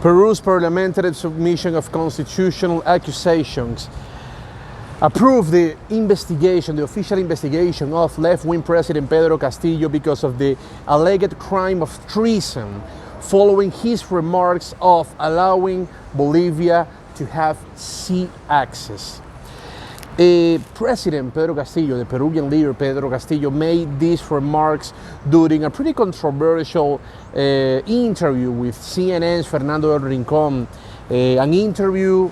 Peru's parliamentary submission of constitutional accusations approved the investigation, the official investigation of left-wing President Pedro Castillo because of the alleged crime of treason following his remarks of allowing Bolivia to have sea access. President Pedro Castillo, the Peruvian leader Pedro Castillo, made these remarks during a pretty controversial interview with CNN's Fernando del Rincón, an interview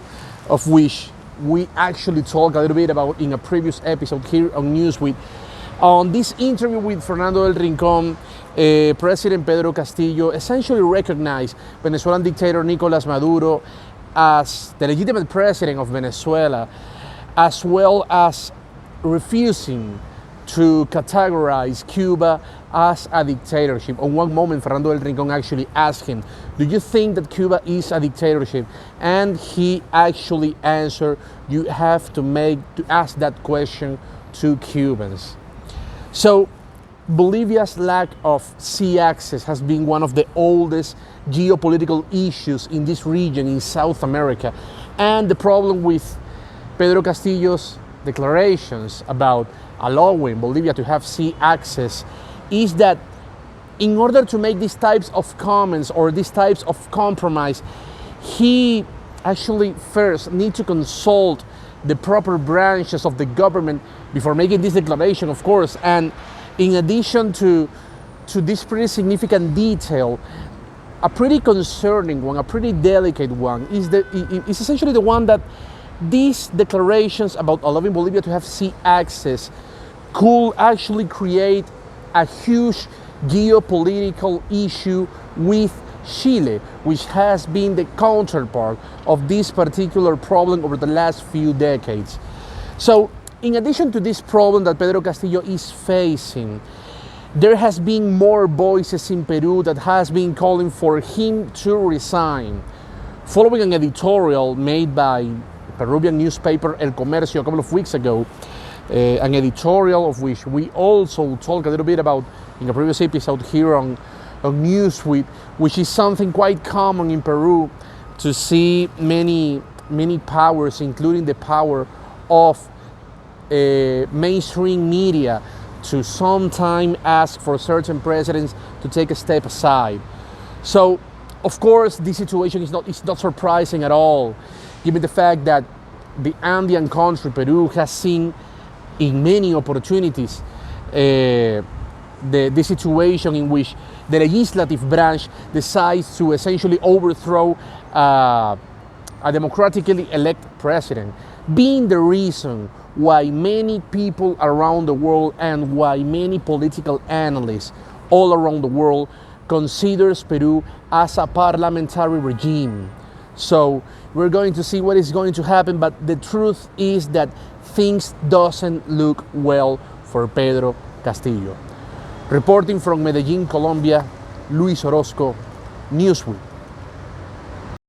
of which we actually talked a little bit about in a previous episode here on Newsweek. On this interview with Fernando del Rincón, President Pedro Castillo essentially recognized Venezuelan dictator Nicolas Maduro as the legitimate president of Venezuela, as well as refusing to categorize Cuba as a dictatorship. On one moment, Fernando del Rincón actually asked him, "Do you think that Cuba is a dictatorship?" And he actually answered, "You have to ask that question to Cubans." So Bolivia's lack of sea access has been one of the oldest geopolitical issues in this region in South America. And the problem with Pedro Castillo's declarations about allowing Bolivia to have sea access is that in order to make these types of comments or these types of compromise, he actually first needs to consult the proper branches of the government before making this declaration, of course. And in addition to this pretty significant detail, a pretty concerning one, a pretty delicate one, is essentially the one that these declarations about allowing Bolivia to have sea access could actually create a huge geopolitical issue with Chile, which has been the counterpart of this particular problem over the last few decades. So, in addition to this problem that Pedro Castillo is facing, there has been more voices in Peru that has been calling for him to resign, following an editorial made by Peruvian newspaper El Comercio a couple of weeks ago, an editorial of which we also talked a little bit about in a previous episode here on Newsweek, which is something quite common in Peru to see many powers, including the power of mainstream media, to sometime ask for certain presidents to take a step aside. So, of course, this situation is not surprising at all, given the fact that the Andean country, Peru, has seen in many opportunities the situation in which the legislative branch decides to essentially overthrow a democratically elected president, being the reason why many people around the world and why many political analysts all around the world considers Peru as a parliamentary regime. So we're going to see what is going to happen, but the truth is that things doesn't look well for Pedro Castillo. Reporting from Medellín, Colombia, Luis Orozco, Newsweek.